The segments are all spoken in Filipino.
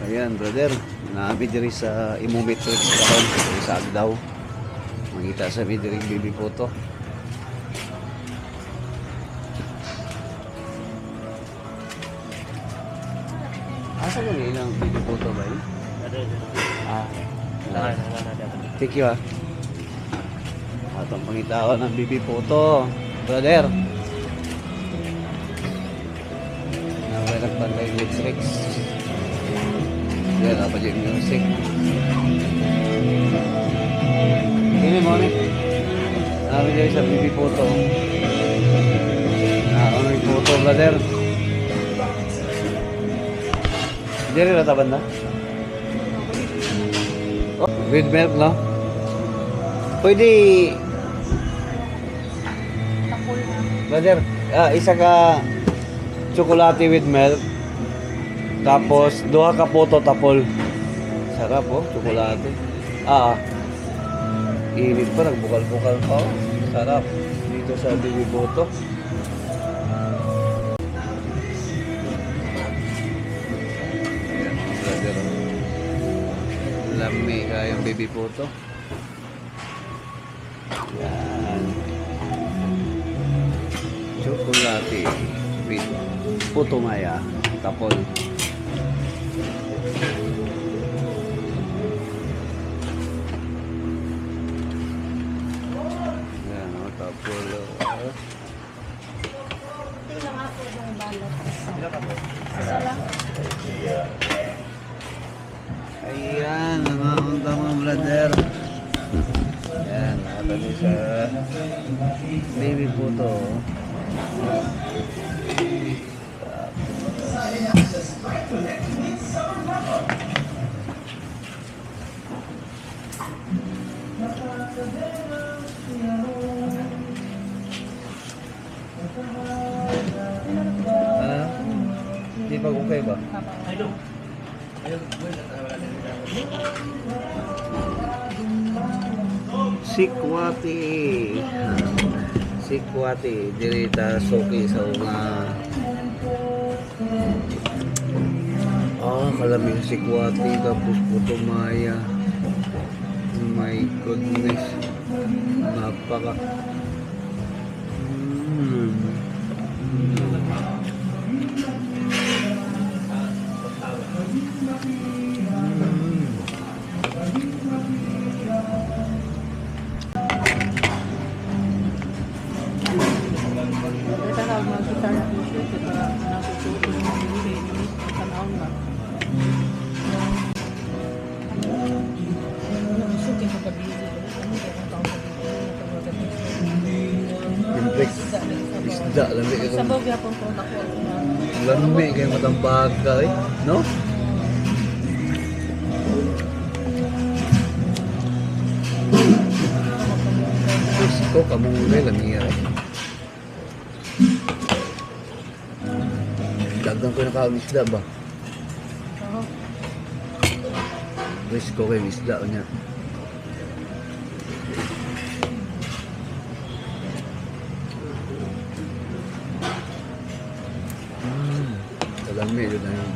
Ayan, brother. Naabi diri sa Imometrics karon sa Agdaw. Magita sa diri baby photo. Asa ko ni ilang baby photo ba yun? Ah. Thank you ah. Atong pangitawan ng baby photo, brother. Nagbantay with Rex. Yan, apa yung music. Ini mo rin. Namin dyan sa baby photo. May photo, brother. Diyan rin nataban na? Oh, with milk, no? Pwede... Brother, isa ka chocolate with milk. Tapos, duha ka photo tapol. Sarap, oh, chocolate. Init pa, nagbukal-bukal pa, oh. Sarap. Dito sa baby photo. Lami kayong baby photo. Yan. Chocolate with putumaya. Tapol. Yan, tapol. Tingnan ako yung balot. Isa lang. Ayan, mga mga brother. Ayan, nakatali sa baby photo. Di pa okay ba? Sikwati diri ta soki sa una. Kalami sikwati tapos putumaya. My goodness, napaka isda, lami kayo. Sabaw yapon ko na ko. Lami kayo matambag ka eh, no? Gusto ka mong ulay, lami yan. Dagdag ko na kaong isda ba? Oo. Gusto kayo isda niya. Lami yun na yun.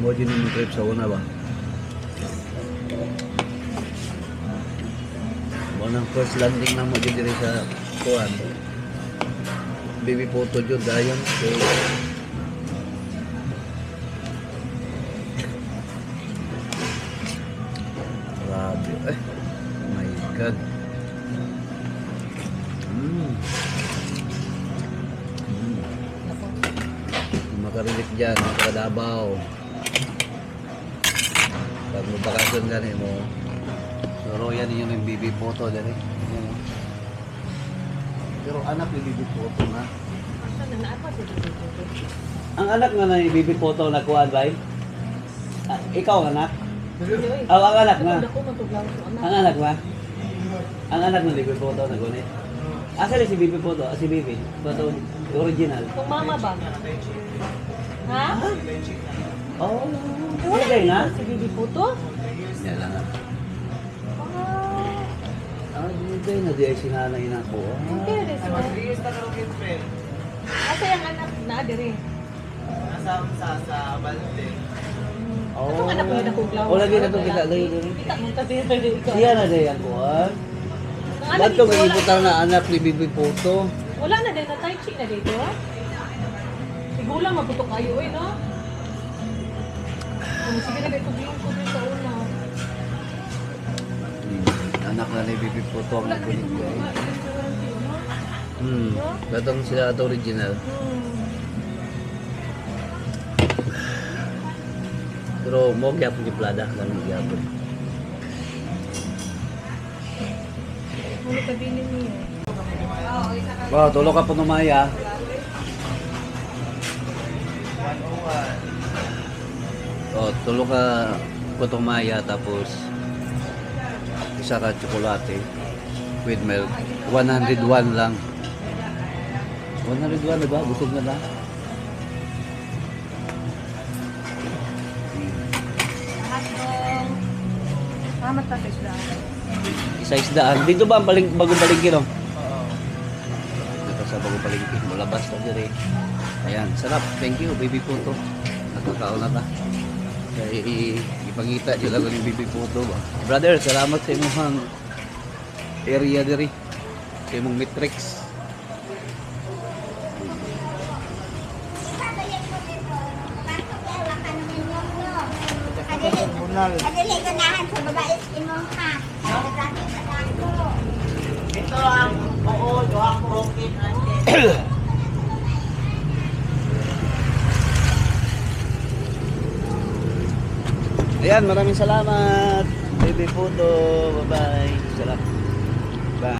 Mo din yung trip sa una ba? Unang first landing na mo din sa kuwan. Baby photo dyan dayon. So, grabe. My God. Makarilik dyan, makadabaw. Pag mabakasyon gani mo. Pero yan yun yung baby photo dali. Pero anak ni baby photo na. Ang anak nga na yung baby photo na kuhaan ba? Ikaw ang anak? Ang anak na. Ang anak ba? Ang anak ng baby photo na gunit. Asa rin si baby photo? Si baby? Photo original. Kung mama ba? Ha? Oh, okay na? Si baby photo? Yan lang. Ah. Ang Kaya na di ay sinanay na ko. Hindi rin sila. Asa yung anak na diri? Sa balde. Oh. Itong anak ko na kuglaw. O lagi na itong kita lagi diri. Kita mo tabi diri ikaw. Siya na di ang kuhan. Ang anak Ba't ito dito, may wala ibutan na. na anak ni Bibi Poto? Wala na din na tai chi na dito. Sigulang mabuto kayo eh no. Kung sige na dito bilong ko din sa una. Anak na ni Bibi Poto ang Wala nagulit dito ko. mo. Datang sila ito original. Pero mo gyapon di plada kan gyapon. Ano ka bilin niya? Wow, tulo ka panumaya. Oh, tulo ka putumaya tapos isa ka tsokolate with milk. 101 lang. 101 na ba? Busog na ba? Mamat pa sa Isa isdaan. Dito ba ang bagong palengke no? Dito sa bagong palengke. Malabas na dire. Ayan, sarap. Thank you, Baby Poto. Nakakaon na ta. Kaya ipangita dyan lang yung Baby Poto ba. Brother, salamat sa imong area dire. Sa imong matrix. Kadili ganahan sa babae imong ha. Nagdami sa dako. Ito ang oo, doang broken ante. Ayan, maraming salamat. Baby Poto. Bye-bye. Salamat.